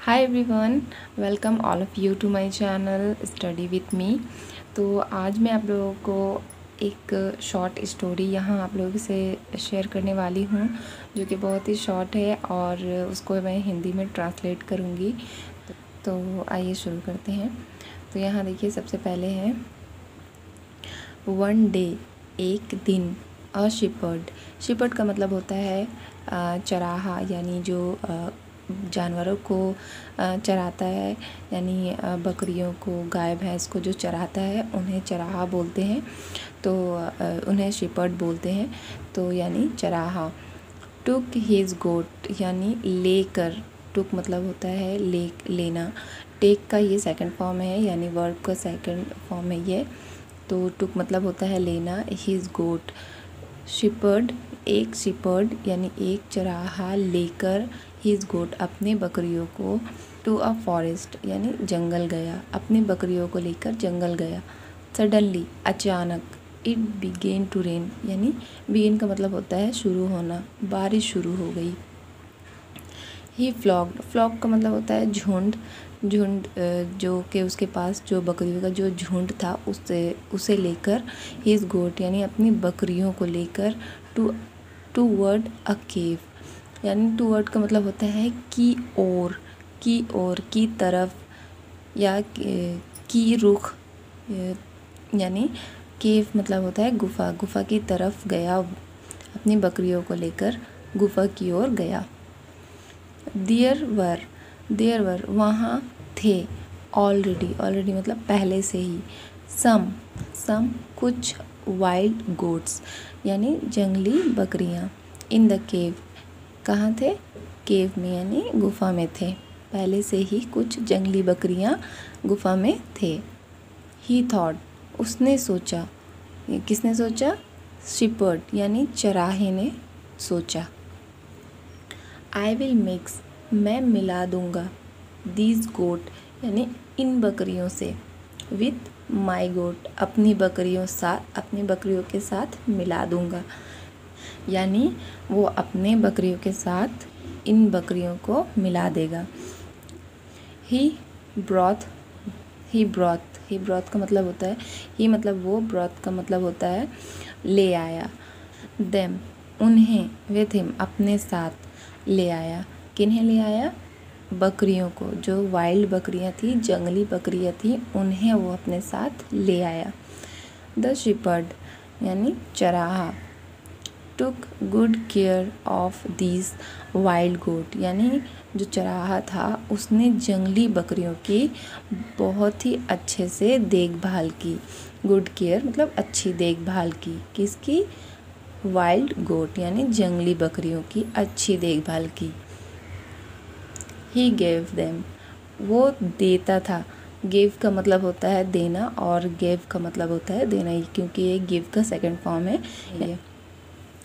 Hi everyone, welcome all of you to my channel study with me. तो आज मैं आप लोगों को एक शॉर्ट स्टोरी यहाँ आप लोगों से शेयर करने वाली हूँ, जो कि बहुत ही शॉर्ट है और उसको मैं हिंदी में ट्रांसलेट करूँगी। तो आइए शुरू करते हैं। तो यहाँ देखिए, सबसे पहले है वन डे, एक दिन। अ शिपर्ड, शिपर्ड का मतलब होता है चराहा, यानी जो जानवरों को चराता है, यानी बकरियों को, गाय भैंस को जो चराता है उन्हें चराहा बोलते हैं। तो उन्हें शिपर्ड बोलते हैं, तो यानी चराहा। टुक हिज गोट, यानी लेकर। टुक मतलब होता है लेना। टेक का ये सेकंड फॉर्म है, यानी वर्ब का सेकंड फॉर्म है ये। तो टुक मतलब होता है लेना। हिज गोट, शिपर्ड, एक शिपर्ड यानी एक चराहा लेकर हिज गोट, अपने बकरियों को, टू अ फॉरेस्ट यानी जंगल गया, अपनी बकरियों को लेकर जंगल गया। सडनली, अचानक। इट बिगेन टू रेन, यानी बिगेन का मतलब होता है शुरू होना, बारिश शुरू हो गई। ही फ्लॉक्ड, फ्लॉक का मतलब होता है झुंड। झुंड जो कि उसके पास जो बकरियों का जो झुंड था उसे लेकर, हिज गोट यानी अपनी बकरियों को लेकर, टू वर्ड अ केव, यानी टू वर्ड का मतलब होता है की ओर, की तरफ, या की रुख, यानी केव मतलब होता है गुफा, गुफा की तरफ गया, अपनी बकरियों को लेकर गुफा की ओर गया। देयर वर, वहाँ थे। ऑलरेडी मतलब पहले से ही। सम कुछ। वाइल्ड गोट्स, यानी जंगली बकरियाँ। इन द केव, कहाँ थे? केव में, यानी गुफा में थे। पहले से ही कुछ जंगली बकरियाँ गुफा में थे। ही थॉट, उसने सोचा। किसने सोचा? शिपर्ड यानी चराहे ने सोचा। आई विल मिक्स, मैं मिला दूंगा। दीज गोट, यानी इन बकरियों से। विथ माई गोट, अपनी बकरियों के साथ मिला दूंगा, यानी वो अपने बकरियों के साथ इन बकरियों को मिला देगा। ही ब्रॉथ का मतलब होता है, ही मतलब वो, ब्रॉथ का मतलब होता है ले आया। देम, उन्हें, विथ हिम अपने साथ ले आया। किन्हें ले आया? बकरियों को, जो वाइल्ड बकरियां थी, जंगली बकरियां थी, उन्हें वो अपने साथ ले आया। द शिपर्ड यानी चराहा, took good care of these wild goat, यानी जो चराहा था उसने जंगली बकरियों की बहुत ही अच्छे से देखभाल की। गुड केयर मतलब अच्छी देखभाल की। किसकी? वाइल्ड गोट यानी जंगली बकरियों की अच्छी देखभाल की। ही गेव देम, वो देता था। गिव का मतलब होता है देना, और गेव का मतलब होता है देना ही, क्योंकि ये गिव का सेकंड फॉर्म है ये।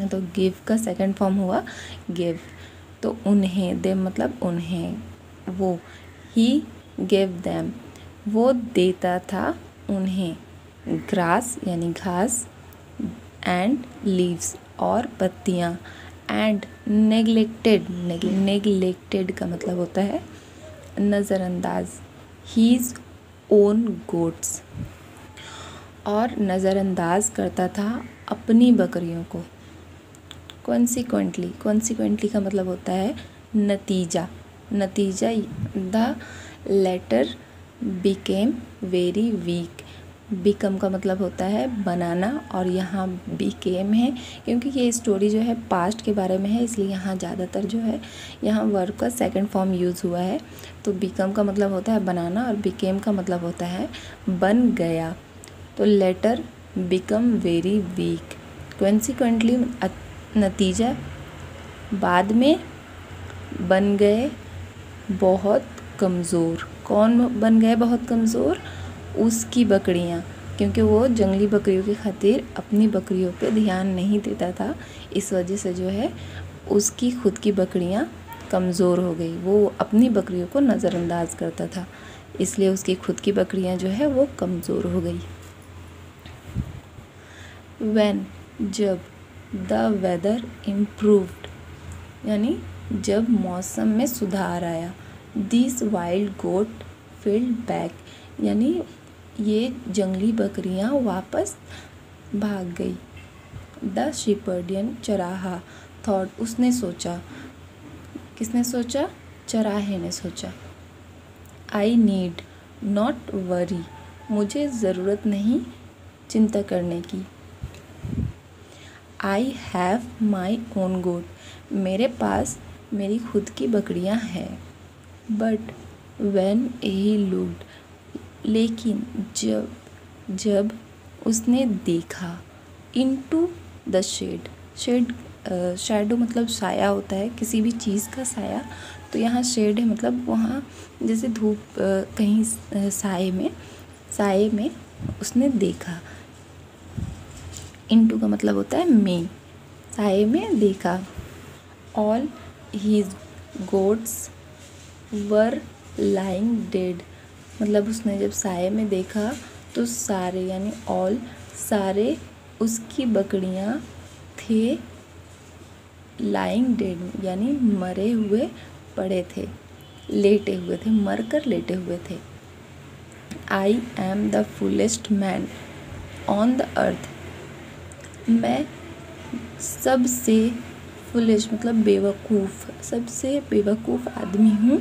तो गिव का सेकंड फॉर्म हुआ गिव। तो उन्हें, देम मतलब उन्हें, वो। ही गेव देम, वो देता था उन्हें। ग्रास यानी घास, एंड लीव्स और पत्तियाँ, एंड नेग्लेक्टेड का मतलब होता है नज़रअंदाज। हीज ओन गोट्स, और नज़रअंदाज करता था अपनी बकरियों को। कॉन्सिक्वेंटली का मतलब होता है नतीजा। The letter became very weak. Become का मतलब होता है बनाना, और यहाँ बिकेम है, क्योंकि ये स्टोरी जो है पास्ट के बारे में है, इसलिए यहाँ ज़्यादातर जो है यहाँ वर्ब का सेकंड फॉर्म यूज़ हुआ है। तो बिकम का मतलब होता है बनाना, और बिकेम का मतलब होता है बन गया। तो letter become very weak. Consequently नतीजा, बाद में बन गए बहुत कमज़ोर। कौन बन गए बहुत कमज़ोर? उसकी बकरियाँ, क्योंकि वो जंगली बकरियों की खातिर अपनी बकरियों पे ध्यान नहीं देता था, इस वजह से जो है उसकी खुद की बकरियाँ कमज़ोर हो गई। वो अपनी बकरियों को नज़रअंदाज करता था, इसलिए उसकी खुद की बकरियाँ जो है वो कमज़ोर हो गई। व्हेन, जब। द वेदर इम्प्रूव्ड, यानी जब मौसम में सुधार आया। This wild goat field back, यानी ये जंगली बकरियां वापस भाग गई। द शेपर्ड यानी चराहा, थॉट उसने सोचा, किसने सोचा? चराहे ने सोचा। आई नीड नॉट वरी, मुझे ज़रूरत नहीं चिंता करने की। आई हैव माई ओन गोट, मेरे पास मेरी खुद की बकरियां हैं। बट व्हेन ही लुक्ड, लेकिन जब उसने देखा, इनटू द शेड, शैडो मतलब साया होता है, किसी भी चीज़ का साया, तो यहाँ शेड है मतलब वहाँ जैसे धूप कहीं साए में उसने देखा। इनटू का मतलब होता है में, साए में देखा। All his goats were lying dead, मतलब उसने जब साए में देखा तो सारे यानी ऑल सारे उसकी बकरियां थे लाइंग डेड यानी मरे हुए पड़े थे, लेटे हुए थे, मर कर लेटे हुए थे। I am the fullest man on the earth, मैं सबसे फुलिश मतलब बेवकूफ़, सबसे बेवकूफ़ आदमी हूँ।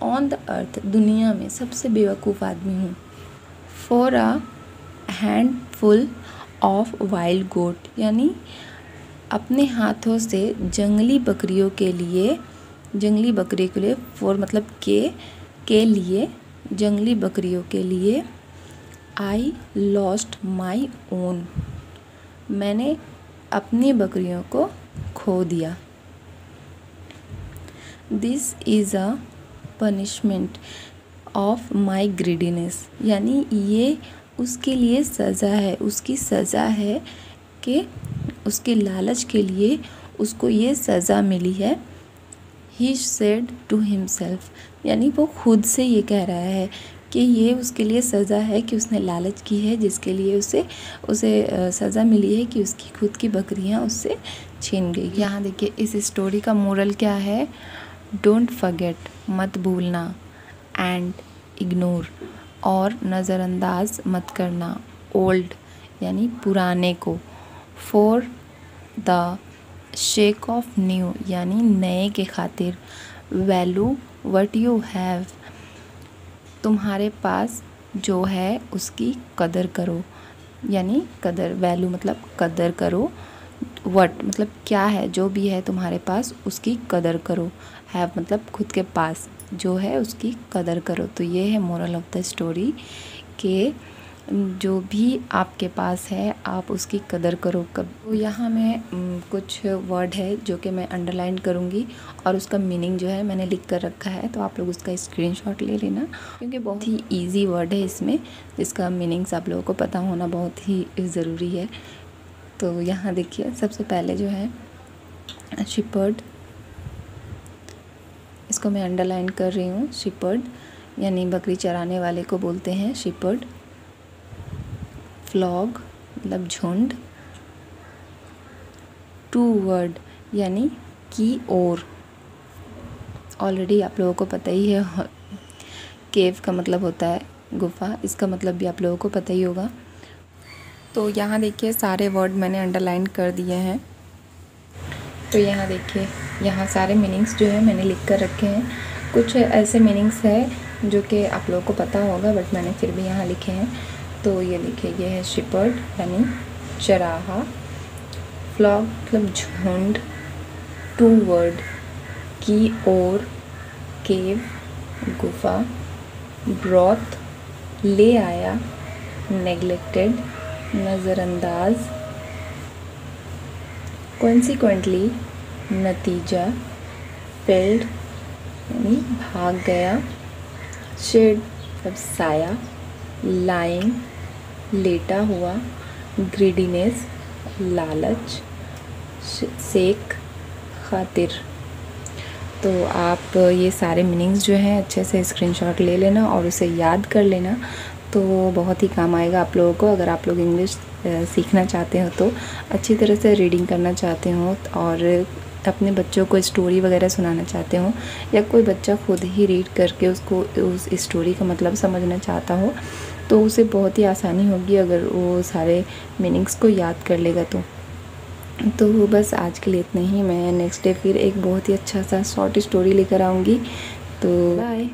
ऑन द अर्थ दुनिया में सबसे बेवकूफ़ आदमी हूँ। For a handful of wild goat, यानी अपने हाथों से जंगली बकरियों के लिए, फॉर मतलब के लिए, जंगली बकरियों के लिए। आई लॉस्ट माई ओन, मैंने अपनी बकरियों को खो दिया। This is a punishment of my greediness, यानी ये उसके लिए सज़ा है, उसकी सज़ा है कि उसके लालच के लिए उसको ये सज़ा मिली है। ही सेड टू हिमसेल्फ, यानी वो खुद से ये कह रहा है कि ये उसके लिए सज़ा है कि उसने लालच की है, जिसके लिए उसे सज़ा मिली है कि उसकी खुद की बकरियां उससे छीन गई। यहाँ देखिए इस स्टोरी का मोरल क्या है? डोंट फॉरगेट, मत भूलना, एंड इग्नोर और नज़रअंदाज मत करना, ओल्ड यानी पुराने को, for the shake of new यानी नए के खातिर, वैल्यू व्हाट यू हैव, तुम्हारे पास जो है उसकी कदर करो, यानी कदर, वैल्यू मतलब कदर करो, व्हाट मतलब क्या है, जो भी है तुम्हारे पास उसकी कदर करो, हैव मतलब खुद के पास जो है उसकी कदर करो। तो ये है मोरल ऑफ द स्टोरी कि जो भी आपके पास है आप उसकी कदर करो। तो यहाँ मैं कुछ वर्ड है जो कि मैं अंडरलाइन करूँगी और उसका मीनिंग जो है मैंने लिख कर रखा है, तो आप लोग उसका स्क्रीनशॉट ले लेना, क्योंकि बहुत ही इजी वर्ड है इसमें, जिसका मीनिंग्स आप लोगों को पता होना बहुत ही ज़रूरी है। तो यहाँ देखिए सबसे पहले जो है शिपर्ड, इसको मैं अंडरलाइन कर रही हूँ। शिपर्ड यानी बकरी चराने वाले को बोलते हैं शिपर्ड। फ्लॉग मतलब झुंड। टू वर्ड यानी की ओर, ऑलरेडी आप लोगों को पता ही है। केव का मतलब होता है गुफा, इसका मतलब भी आप लोगों को पता ही होगा। तो यहाँ देखिए सारे वर्ड मैंने अंडरलाइन कर दिए हैं। तो यहाँ देखिए यहाँ सारे मीनिंग्स जो है मैंने लिख कर रखे हैं। कुछ ऐसे मीनिंग्स है जो कि आप लोगों को पता होगा, बट मैंने फिर भी यहाँ लिखे हैं। तो ये देखिए, ये है शिपर्ड यानी चराहा, फ्लॉक मतलब झुंड, टू वर्ड की ओर, केव गुफा, ब्रॉथ ले आया, नेग्लेक्टेड नज़रअंदाज, कॉन्सिक्वेंटली नतीजा, फेल्ड यानी भाग गया, शेड मतलब साया, लाइंग लेटा हुआ, ग्रीडीनेस लालच, सेक खातिर। तो आप ये सारे मीनिंग्स जो हैं अच्छे से स्क्रीनशॉट ले लेना और उसे याद कर लेना, तो बहुत ही काम आएगा आप लोगों को। अगर आप लोग इंग्लिश सीखना चाहते हो, तो अच्छी तरह से रीडिंग करना चाहते हो और अपने बच्चों को स्टोरी वगैरह सुनाना चाहते हो या कोई बच्चा खुद ही रीड करके उसको उस स्टोरी का मतलब समझना चाहता हो तो उसे बहुत ही आसानी होगी अगर वो सारे मीनिंग्स को याद कर लेगा तो बस आज के लिए इतना ही। मैं नेक्स्ट डे फिर एक बहुत ही अच्छा सा शॉर्ट स्टोरी लेकर आऊँगी। तो बाय।